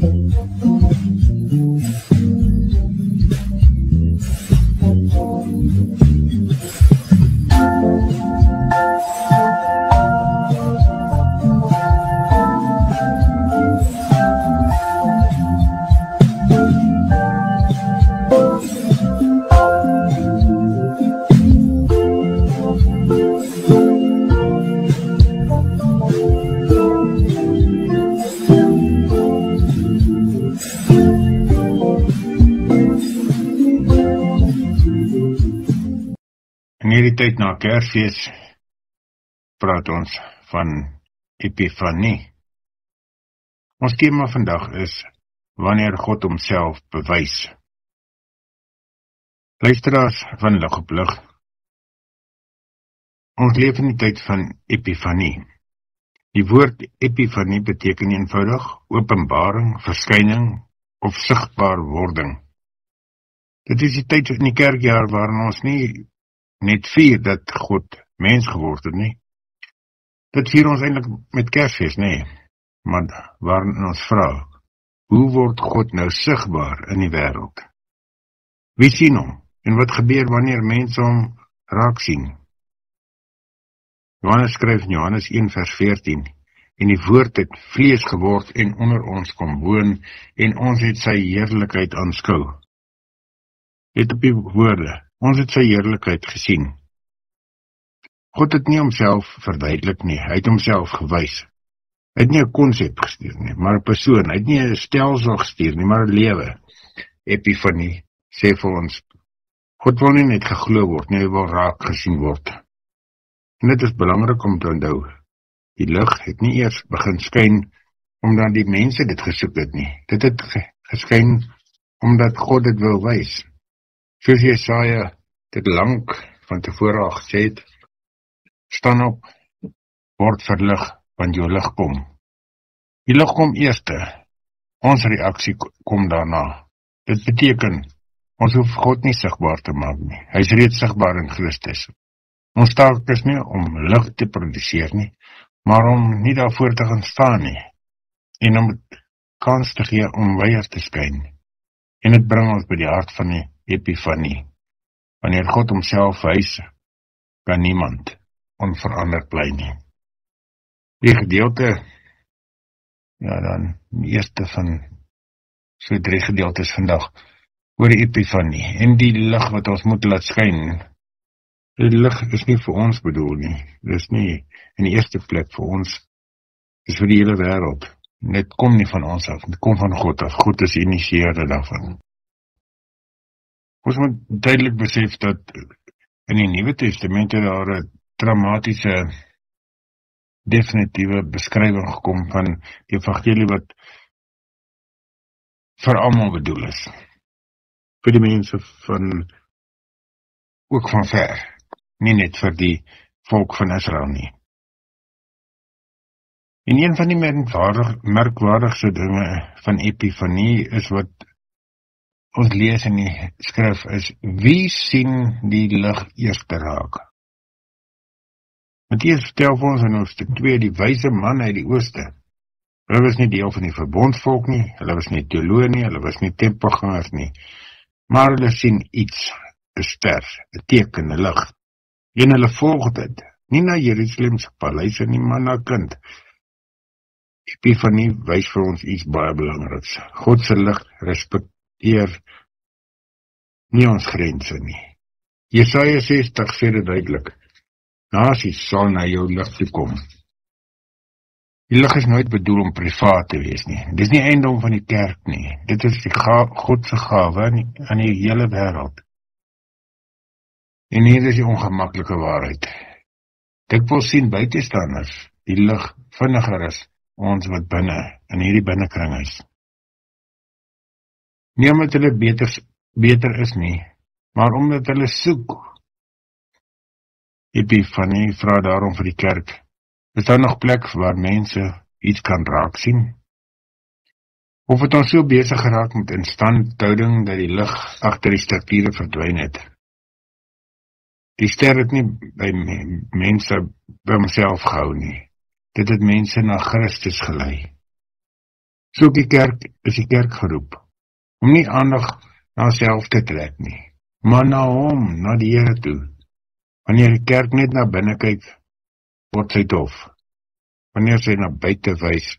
In hierdie tyd na Kersfees praat ons van Epifanie. Ons tema vandag is wanneer God homself bewys. Luisteraars van Lig op Lig, ons leef in die tyd van Epifanie. Die woord Epifanie beteken eenvoudig openbaring, verskyning of sigbaar wording. Dit is die tyd in die kerkjaar waarin ons nie net vier dat God mens geword het nie. Dit vier ons eintlik met Kersfees, nee. Maar waarin ons vra, hoe word God nou sigbaar in die wêreld? Wie sien hom? En wat gebeur wanneer mense hom raak sien? Johannes skryf in Johannes 1 vers 14, en die woord het vlees geword en onder ons kom woon, en ons het sy heerlikheid aanskou. Let op die woorde, ons het sy heerlikheid gesien. God het nie homself verduidelik nie, hy het homself gewys. Hy het nie 'n konsep gestuur nie, maar 'n persoon. Hy het nie 'n stelsel gestuur nie, maar 'n lewe. Epifanie sê vir ons, God wil nie net geglo word nie, hy wil raak gesien word. En dit is belangrik om te onthou. Die lig het nie eers begin skyn omdat die mense dit gesoek het nie. Dit het geskyn omdat God dit wil wys. Soos Jesaja dit lank van tevore al gesê het, staan op, word verlig, want jou lig kom. Die lig kom eerste, ons reaksie kom daarna. Dit beteken, ons hoef God nie sigbaar te maak nie. Hy is reeds sigbaar in Christus. Ons taak is nie om lig te produseer nie, maar om nie daarvoor te gaan staan nie, en om kans te gee om weier te skyn. En dit bring ons by die hart van die Epifanie. Wanneer God homself wys, kan niemand onveranderd bly nie. Die gedeelte, dan die eerste van so 3 gedeeltes vandag, oor die Epifanie, en die lig wat ons moet laat skyn. Die lig is nie vir ons bedoel nie, dit is nie in die eerste plek vir ons, dit is vir die hele wêreld. Dit kom nie van ons af, dit kom van God af. God is die initieerder daarvan. Ons moet duidelik besef dat in die Nuwe Testament daar 'n dramatiese, definitiewe beskrywing gekom van die evangelie wat vir almal bedoel is. Vir die mense ook van ver, nie net vir die volk van Israel nie. En een van die merkwaardigste dinge van Epifanie is wat ons lees in die skrif is, wie sien die lig eers te raak? Matteus vertel vir ons in hoofstuk 2, die wyse man uit die ooste. Hulle was nie deel van die verbondsvolk nie, hulle was nie teoloë nie, hulle was nie tempelgangers nie, maar hulle sien iets, 'n ster, 'n teken, 'n lig. En hulle volg dit, nie na Jerusalemse paleise nie, maar na 'n kind. Epifanie wys vir ons iets baie belangriks. God se lig respekteer nie ons grense nie. Jesaja 60 sê dit duidelik. Nasies sal na jou lig toe kom. Die lig is nooit bedoel om privaat te wees nie. Dit is nie eiendom van die kerk nie. Dit is die God se gawe aan die hele wêreld. En hier is die ongemaklike waarheid. Dikwels sien buitestanders die lig vinniger as ons wat binne, in hierdie binnekring is. Nie omdat hulle beter is nie, maar omdat hulle soek. Epifanie vra daarom vir die kerk, is daar nog plek waar mense iets kan raak sien? Of het ons so besig geraak met instandhouding dat die lig agter die strukture verdwyn het? Die ster het nie by mense by homself gehou nie. Dit het mense na Christus gelei. So die kerk is die kerk geroep, om nie aandag na self te trek nie, maar na hom, na die Here toe. Wanneer die kerk net na binne kyk, word sy dof. Wanneer sy na buite wys,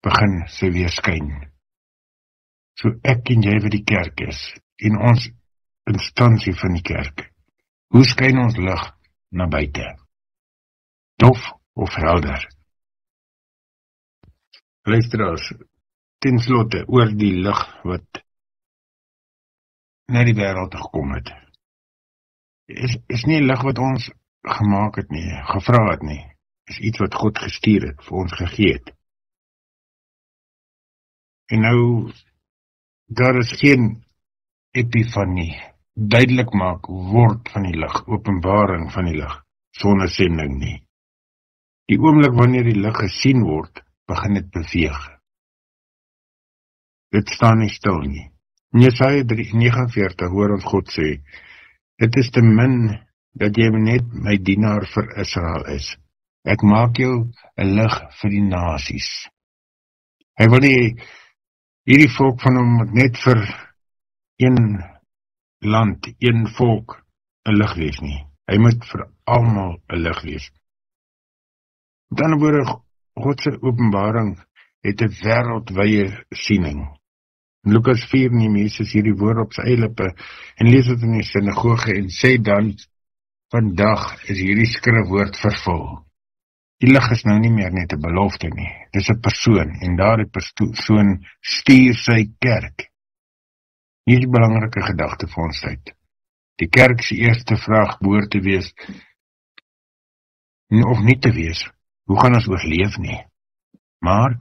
begin sy weer skyn. So ek en jy wat die kerk is, en ons instansie van die kerk, hoe skyn ons lig na buite? Dof of helder? Luisteraars, ten slotte oor die lig wat na die wêreld gekom het. Is nie 'n lig wat ons gemaak het nie, gevra het nie. Is iets wat God gestuur het, vir ons gegee het. En nou, daar is geen epifanie, duidelik maak word van die lig, openbaring van die lig, sonder sending nie. Die oomblik wanneer die lig gesien word, begin dit beweeg. Dit staan nie stil nie. In Jesaja 49 hoor ons God sê, dit is te min dat jy net my dienaar vir Israel is. Ek maak jou 'n lig vir die nasies. Hy wil nie hierdie volk van hom net vir een land, een volk 'n lig wees nie. Hy moet vir almal 'n lig wees. Met ander woorde, God se openbaring het 'n wêreldwye siening. In Lukas 4 neem Jesus hierdie woord op sy eie lippe en lees dit in die sinagoge en sê dan, vandag is hierdie skrifwoord vervul. Die lig is nou nie meer net 'n belofte nie, dis 'n persoon en daardie persoon stuur sy kerk. Hier is die belangrike gedagte vir ons tyd. Die kerk se eerste vraag behoort te wees, of nie te wees, hoe gaan ons oorleef nie? Maar,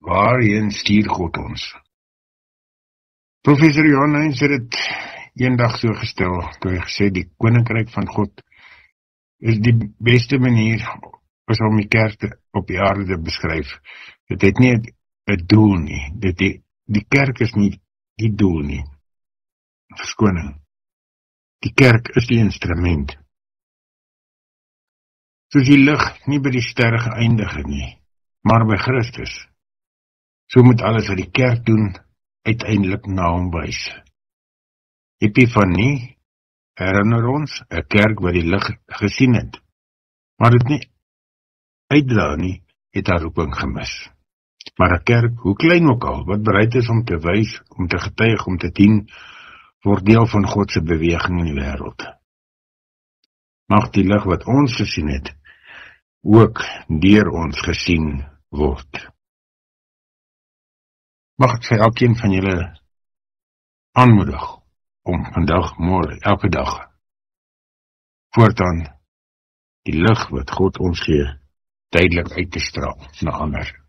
waarheen stuur God ons? Professor Johan Heinz het dit eendag so gestel, toe hy gesê, die koninkryk van God is die beste manier om die kerk op die aarde te beskryf. Dit het nie 'n doel nie, die kerk is nie die doel nie. Verskoning. Die kerk is die instrument. Soos die lig nie by die sterre geëindig het nie, maar by Christus. So moet alles wat die kerk doen, uiteindelik na hom wys. Epifanie herinner ons 'n kerk wat die lig gesien het, maar dit nie uitdra nie, het haar roeping gemis. Maar 'n kerk, hoe klein ook al, wat bereid is om te wys, om te getuig, om te dien, word deel van God se beweging in die wêreld. Mag die lig wat ons gesien het, ook deur ons gesien word. Mag ek vir elkeen van julle aanmoedig om vandag, môre, elke dag voortaan die lig wat God ons gee duidelik uit te straal na ander.